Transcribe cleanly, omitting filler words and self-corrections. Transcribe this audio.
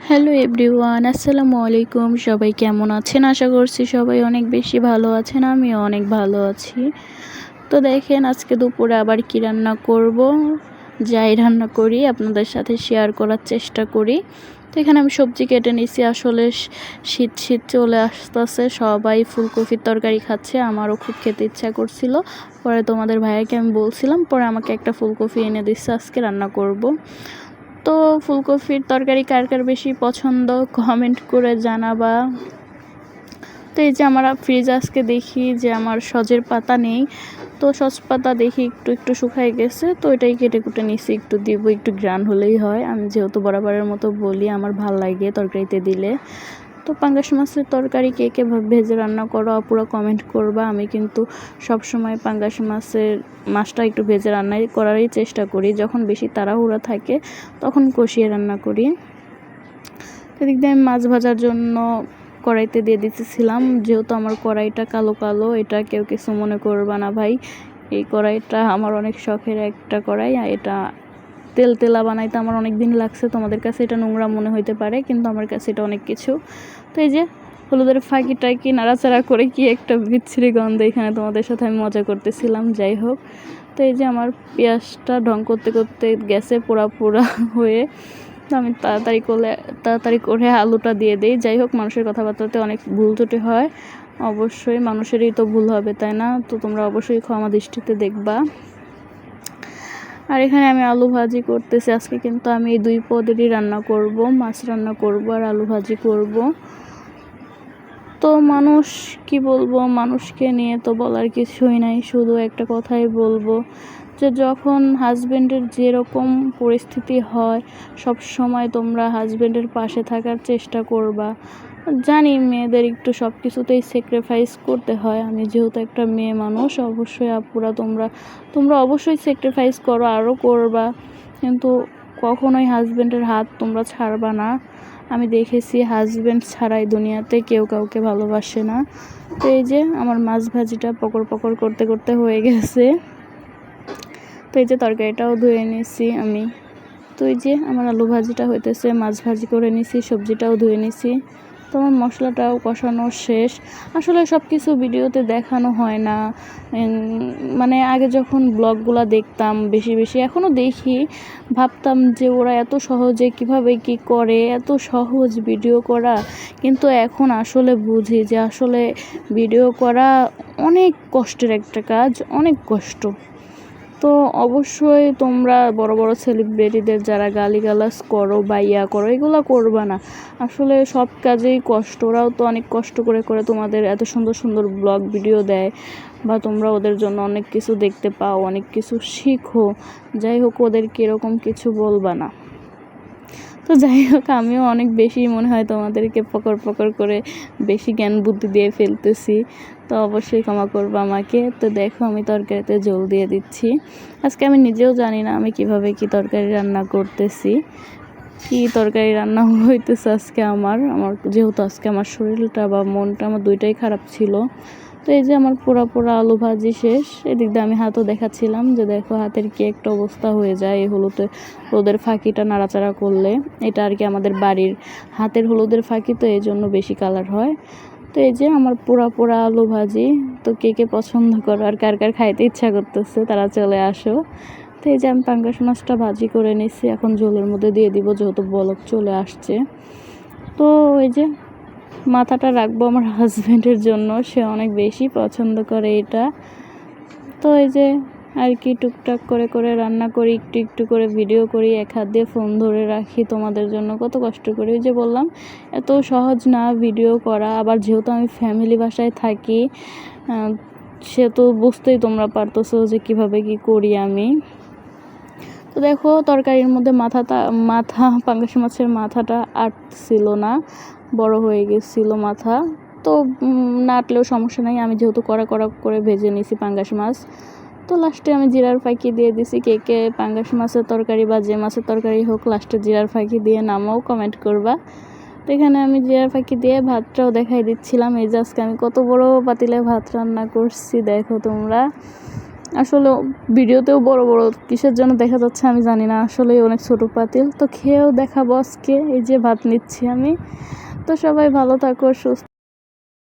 Hello everyone, আসসালামু আলাইকুম। সবাই কেমন আছেন? আশা করছি সবাই অনেক বেশি ভালো আছেন। আমিও অনেক ভালো আছি। তো দেখেন আজকে দুপুরে আবার কি রান্না করব, যাই রান্না করি আপনাদের সাথে শেয়ার করার চেষ্টা করি। তো এখানে আমি সবজি কেটে নিছি। আসলে শীত শীত চলে আসতেছে, সবাই ফুলকপির তরকারি খাচ্ছে, আমারও খুব খেতে ইচ্ছা করছিল। পরে তোমাদের ভাইয়াকে আমি বলছিলাম, পরে আমাকে একটা ফুলকপি এনে দিচ্ছে, আজকে রান্না করব। তো ফুলকপির তরকারি কার কার বেশি পছন্দ কমেন্ট করে জানাবা। তো এই যে আমার ফ্রিজ আজকে দেখি যে আমার সজের পাতা নেই, তো সজ পাতা দেখি একটু একটু শুকাই গেছে, তো এটাই কেটে কুটে নিছি, একটু দিব, একটু গ্রান হলেই হয়। আমি যেহেতু বরাবরের মতো বলি, আমার ভাল লাগে তরকারিতে দিলে। তো পাঙ্গাস মাছের তরকারি কে কে ভেজে রান্না করো পুরো কমেন্ট করবা। আমি কিন্তু সব সময় পাঙ্গাস মাছটা একটু ভেজে রান্না করারই চেষ্টা করি। যখন বেশি তাড়াহুড়া থাকে তখন কষিয়ে রান্না করি। এদিক দিয়ে আমি মাছ ভাজার জন্য কড়াইতে দিয়ে দিতেছিলাম। যেহেতু আমার কড়াইটা কালো কালো, এটা কেউ কিছু মনে করবা না ভাই। এই কড়াইটা আমার অনেক শখের একটা কড়াই। এটা তেলা বানাইতে আমার অনেক দিন লাগছে। তোমাদের কাছে এটা নোংরা মনে হইতে পারে, কিন্তু আমার কাছে এটা অনেক কিছু। তো এই যে হলুদের ফাঁকি টাকি নাড়াচাড়া করে কি একটা বিচ্ছিরি গন্ধ, এখানে তোমাদের সাথে আমি মজা করতেছিলাম। যাই হোক, তো এই যে আমার পেঁয়াজটা ঢং করতে করতে গ্যাসে পোড়া পোড়া হয়ে, তো আমি তাড়াতাড়ি করে আলুটা দিয়ে দিই। যাই হোক, মানুষের কথাবার্তাতে অনেক ভুল ত্রুটি হয়, অবশ্যই মানুষেরই তো ভুল হবে, তাই না? তো তোমরা অবশ্যই ক্ষমা দৃষ্টিতে দেখবা। আর এখানে আমি আলু ভাজি করতেছি। আজকে কিন্তু আমি এই দুই পদেরই রান্না করব, মাছ রান্না করব আর আলু ভাজি করব। তো মানুষ কি বলবো, মানুষকে নিয়ে তো বলার কিছুই নাই, শুধু একটা কথাই বলবো যে যখন হাজব্যান্ডের যেরকম পরিস্থিতি হয়, সব সময় তোমরা হাজব্যান্ডের পাশে থাকার চেষ্টা করবা। জানি মেয়েদের একটু সব কিছুতেই স্যাক্রিফাইস করতে হয়। আমি যেহেতু একটা মেয়ে মানুষ, অবশ্যই আপুরা তোমরা অবশ্যই স্যাক্রিফাইস করো, আরও করবা, কিন্তু কখনোই হাজব্যান্ডের হাত তোমরা ছাড়বা না। আমি দেখেছি হাজব্যান্ড ছাড়াই দুনিয়াতে কেউ কাউকে ভালোবাসে না। তো এই যে আমার মাছ ভাজিটা পকড় পকড় করতে করতে হয়ে গেছে। তো এই যে তরকারিটাও ধুয়ে নিয়েছি আমি। তো এই যে আমার আলু ভাজিটা হইতেছে, মাছ ভাজি করে নিছি, সবজিটাও ধুয়ে নিছি। তো আমার মশলাটাও কষানো শেষ। আসলে সব কিছু ভিডিওতে দেখানো হয় না। মানে আগে যখন ব্লগগুলো দেখতাম বেশি বেশি, এখনও দেখি, ভাবতাম যে ওরা এত সহজে কিভাবে কি করে, এত সহজ ভিডিও করা। কিন্তু এখন আসলে বুঝি যে আসলে ভিডিও করা অনেক কষ্টের একটা কাজ, অনেক কষ্ট। তো অবশ্যই তোমরা বড় বড় সেলিব্রিটিদের যারা গালিগালাজ করো বা করো, এগুলো করবা না। আসলে সব কাজেই কষ্ট, ওরাও তো অনেক কষ্ট করে করে তোমাদের এত সুন্দর সুন্দর ব্লগ ভিডিও দেয়, বা তোমরা ওদের জন্য অনেক কিছু দেখতে পাও, অনেক কিছু শিখো। যাই হোক, ওদেরকে এরকম কিছু বলবা না। তো যাই হোক, আমিও অনেক বেশি মনে হয় তোমাদেরকে পকড় পকড় করে বেশি জ্ঞান বুদ্ধি দিয়ে ফেলতেছি, তো অবশ্যই ক্ষমা করবো আমাকে। তো দেখো আমি তরকারিতে ঝোল দিয়ে দিচ্ছি। আজকে আমি নিজেও জানি না আমি কিভাবে কি তরকারি রান্না করতেছি, কি তরকারি রান্না হইতেছে আজকে আমার যেহেতু আজকে আমার শরীরটা বা মনটা আমার দুইটাই খারাপ ছিল। তো এই যে আমার পোড়া পোড়া আলু ভাজি শেষ। এদিক দিয়ে আমি হাতও দেখাচ্ছিলাম যে দেখো হাতের কি একটা অবস্থা হয়ে যায় এই হলুদের ফাঁকিটা নাড়াচাড়া করলে। এটা আর কি আমাদের বাড়ির হাতের হলুদের ফাঁকি, তো এই জন্য বেশি কালার হয়। তো এই যে আমার পোড়া পোড়া আলু ভাজি, তো কে কে পছন্দ করো আর কার কার খাইতে ইচ্ছা করতেছে তারা চলে আসো। তো এই যে আমি পাঙ্গাস মাছটা ভাজি করে নিচ্ছি, এখন ঝোলের মধ্যে দিয়ে দিব যেহেতু বলক চলে আসছে। তো এই যে মাথাটা রাখবো আমার হাজব্যান্ডের জন্য, সে অনেক বেশি পছন্দ করে এটা। তো এই যে আর কি টুকটাক করে করে রান্না করি, একটু একটু করে ভিডিও করি, এক হাত দিয়ে ফোন ধরে রাখি তোমাদের জন্য, কত কষ্ট করি। ওই যে বললাম এত সহজ না ভিডিও করা, আবার যেহেতু আমি ফ্যামিলি বাসায় থাকি, সে তো বুঝতেই তোমরা পারতেছো যে কিভাবে কি করি আমি। তো দেখো তরকারির মধ্যে মাথা পাঙ্গাস মাছের মাথাটা আটছিল না, বড় হয়ে গেছিল মাথা। তো না আটলেও সমস্যা নাই, আমি যেহেতু কড়া কড়া করে ভেজে নিছি পাঙ্গাস মাছ। তো লাস্টে আমি জিরার ফাঁকি দিয়ে দিছি। কে কে পাঙ্গাস মাছের তরকারি বা যে মাছের তরকারি হোক লাস্টে জিরার ফাঁকি দিয়ে নামাও, কমেন্ট করবা। তো এখানে আমি জিরার ফাঁকি দিয়ে ভাতটাও দেখাই দিচ্ছিলাম। এই যে আজকে আমি কত বড় পাতিলে ভাত রান্না করছি দেখো তোমরা। আসলে ভিডিওতেও বড় বড় কিসের জন্য দেখা যাচ্ছে আমি জানি না, আসলে অনেক ছোট পাতিল। তো খেয়েও দেখাবো আজকে। এই যে ভাত নিচ্ছি আমি। তো সবাই ভালো থাকো, সুস্থ